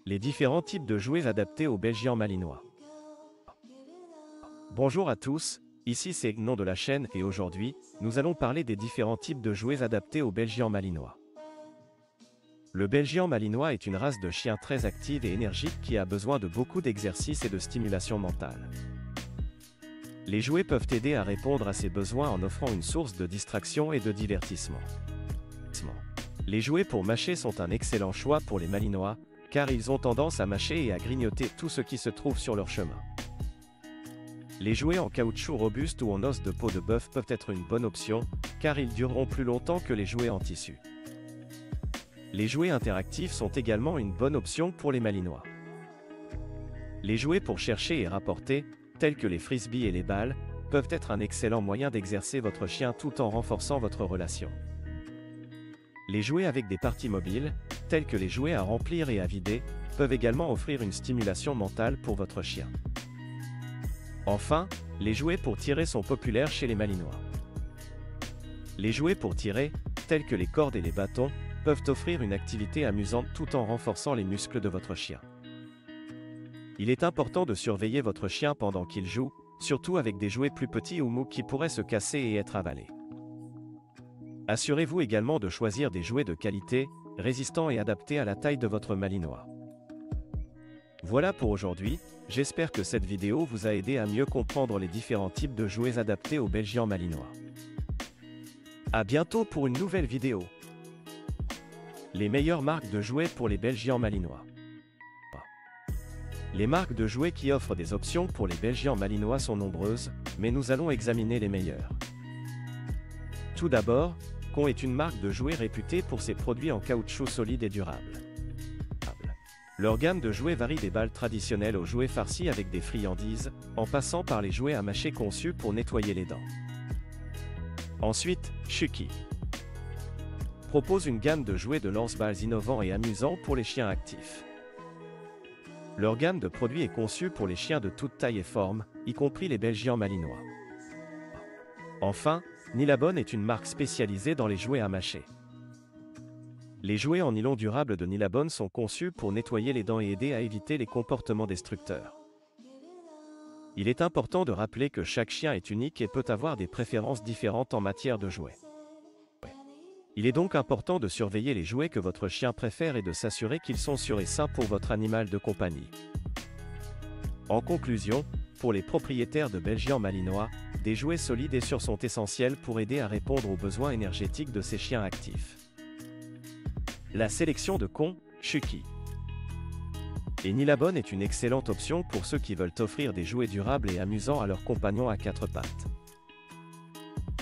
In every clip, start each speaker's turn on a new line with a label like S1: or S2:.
S1: Les différents types de jouets adaptés aux Belgians malinois. Bonjour à tous, ici c'est le nom de la chaîne et aujourd'hui, nous allons parler des différents types de jouets adaptés aux Belgians malinois. Le Belgian malinois est une race de chiens très active et énergique qui a besoin de beaucoup d'exercice et de stimulation mentale. Les jouets peuvent aider à répondre à ces besoins en offrant une source de distraction et de divertissement. Les jouets pour mâcher sont un excellent choix pour les malinois, car ils ont tendance à mâcher et à grignoter tout ce qui se trouve sur leur chemin. Les jouets en caoutchouc robuste ou en os de peau de bœuf peuvent être une bonne option, car ils dureront plus longtemps que les jouets en tissu. Les jouets interactifs sont également une bonne option pour les malinois. Les jouets pour chercher et rapporter, tels que les frisbees et les balles, peuvent être un excellent moyen d'exercer votre chien tout en renforçant votre relation. Les jouets avec des parties mobiles, tels que les jouets à remplir et à vider, peuvent également offrir une stimulation mentale pour votre chien. Enfin, les jouets pour tirer sont populaires chez les malinois. Les jouets pour tirer, tels que les cordes et les bâtons, peuvent offrir une activité amusante tout en renforçant les muscles de votre chien. Il est important de surveiller votre chien pendant qu'il joue, surtout avec des jouets plus petits ou mous qui pourraient se casser et être avalés. Assurez-vous également de choisir des jouets de qualité, résistants et adaptés à la taille de votre malinois. Voilà pour aujourd'hui, j'espère que cette vidéo vous a aidé à mieux comprendre les différents types de jouets adaptés aux Belgians malinois. À bientôt pour une nouvelle vidéo. Les meilleures marques de jouets pour les Belgians malinois. Les marques de jouets qui offrent des options pour les Belgians malinois sont nombreuses, mais nous allons examiner les meilleures. Tout d'abord, Con est une marque de jouets réputée pour ses produits en caoutchouc solide et durable. Leur gamme de jouets varie des balles traditionnelles aux jouets farcis avec des friandises, en passant par les jouets à mâcher conçus pour nettoyer les dents. Ensuite, Chucky propose une gamme de jouets de lance-balles innovants et amusants pour les chiens actifs. Leur gamme de produits est conçue pour les chiens de toute taille et forme, y compris les Belgians malinois. Enfin, Nylabon est une marque spécialisée dans les jouets à mâcher. Les jouets en nylon durable de Nylabon sont conçus pour nettoyer les dents et aider à éviter les comportements destructeurs. Il est important de rappeler que chaque chien est unique et peut avoir des préférences différentes en matière de jouets. Il est donc important de surveiller les jouets que votre chien préfère et de s'assurer qu'ils sont sûrs et sains pour votre animal de compagnie. En conclusion, pour les propriétaires de Belgians malinois, des jouets solides et sûrs sont essentiels pour aider à répondre aux besoins énergétiques de ces chiens actifs. La sélection de Con, Chucky et Nylabon est une excellente option pour ceux qui veulent offrir des jouets durables et amusants à leurs compagnons à quatre pattes.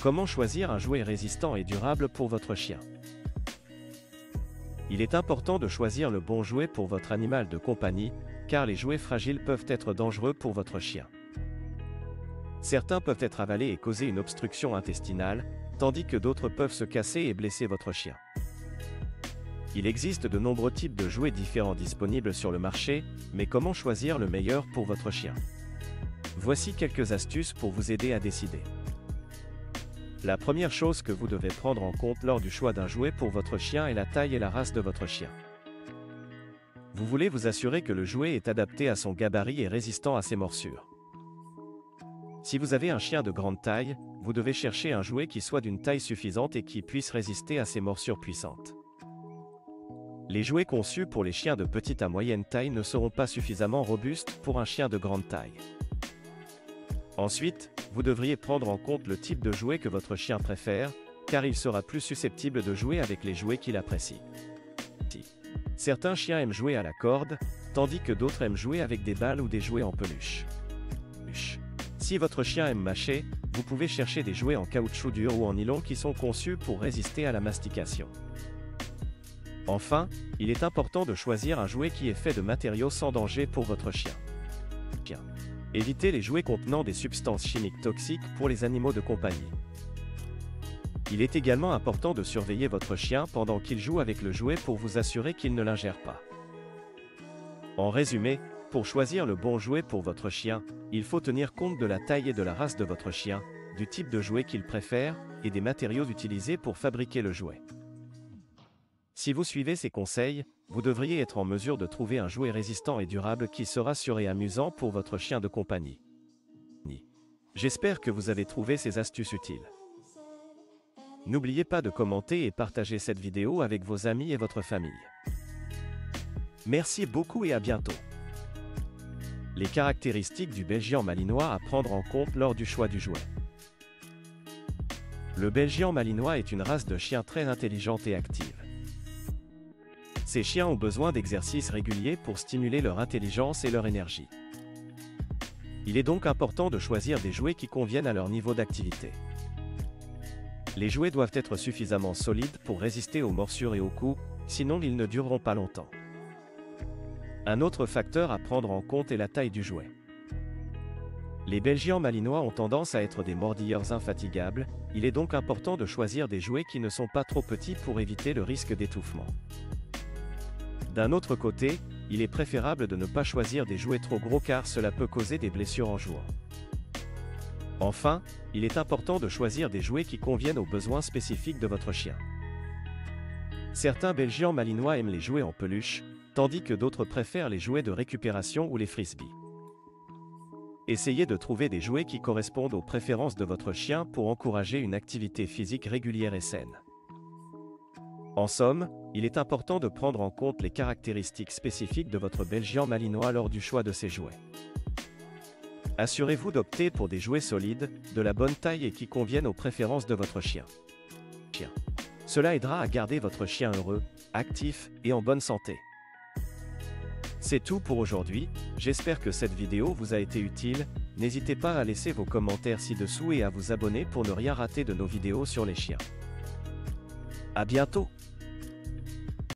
S1: Comment choisir un jouet résistant et durable pour votre chien? Il est important de choisir le bon jouet pour votre animal de compagnie, car les jouets fragiles peuvent être dangereux pour votre chien. Certains peuvent être avalés et causer une obstruction intestinale, tandis que d'autres peuvent se casser et blesser votre chien. Il existe de nombreux types de jouets différents disponibles sur le marché, mais comment choisir le meilleur pour votre chien? Voici quelques astuces pour vous aider à décider. La première chose que vous devez prendre en compte lors du choix d'un jouet pour votre chien est la taille et la race de votre chien. Vous voulez vous assurer que le jouet est adapté à son gabarit et résistant à ses morsures. Si vous avez un chien de grande taille, vous devez chercher un jouet qui soit d'une taille suffisante et qui puisse résister à ses morsures puissantes. Les jouets conçus pour les chiens de petite à moyenne taille ne seront pas suffisamment robustes pour un chien de grande taille. Ensuite, vous devriez prendre en compte le type de jouet que votre chien préfère, car il sera plus susceptible de jouer avec les jouets qu'il apprécie. Certains chiens aiment jouer à la corde, tandis que d'autres aiment jouer avec des balles ou des jouets en peluche. Si votre chien aime mâcher, vous pouvez chercher des jouets en caoutchouc dur ou en nylon qui sont conçus pour résister à la mastication. Enfin, il est important de choisir un jouet qui est fait de matériaux sans danger pour votre chien. Évitez les jouets contenant des substances chimiques toxiques pour les animaux de compagnie. Il est également important de surveiller votre chien pendant qu'il joue avec le jouet pour vous assurer qu'il ne l'ingère pas. En résumé, pour choisir le bon jouet pour votre chien, il faut tenir compte de la taille et de la race de votre chien, du type de jouet qu'il préfère, et des matériaux utilisés pour fabriquer le jouet. Si vous suivez ces conseils, vous devriez être en mesure de trouver un jouet résistant et durable qui sera rassurant et amusant pour votre chien de compagnie. J'espère que vous avez trouvé ces astuces utiles. N'oubliez pas de commenter et partager cette vidéo avec vos amis et votre famille. Merci beaucoup et à bientôt. Les caractéristiques du Belgian malinois à prendre en compte lors du choix du jouet. Le Belgian malinois est une race de chiens très intelligente et active. Ces chiens ont besoin d'exercices réguliers pour stimuler leur intelligence et leur énergie. Il est donc important de choisir des jouets qui conviennent à leur niveau d'activité. Les jouets doivent être suffisamment solides pour résister aux morsures et aux coups, sinon ils ne dureront pas longtemps. Un autre facteur à prendre en compte est la taille du jouet. Les Belgians malinois ont tendance à être des mordilleurs infatigables, il est donc important de choisir des jouets qui ne sont pas trop petits pour éviter le risque d'étouffement. D'un autre côté, il est préférable de ne pas choisir des jouets trop gros car cela peut causer des blessures en jouant. Enfin, il est important de choisir des jouets qui conviennent aux besoins spécifiques de votre chien. Certains Belgians malinois aiment les jouets en peluche, tandis que d'autres préfèrent les jouets de récupération ou les frisbees. Essayez de trouver des jouets qui correspondent aux préférences de votre chien pour encourager une activité physique régulière et saine. En somme, il est important de prendre en compte les caractéristiques spécifiques de votre Belgian malinois lors du choix de ces jouets. Assurez-vous d'opter pour des jouets solides, de la bonne taille et qui conviennent aux préférences de votre chien. Cela aidera à garder votre chien heureux, actif et en bonne santé. C'est tout pour aujourd'hui, j'espère que cette vidéo vous a été utile, n'hésitez pas à laisser vos commentaires ci-dessous et à vous abonner pour ne rien rater de nos vidéos sur les chiens. À bientôt!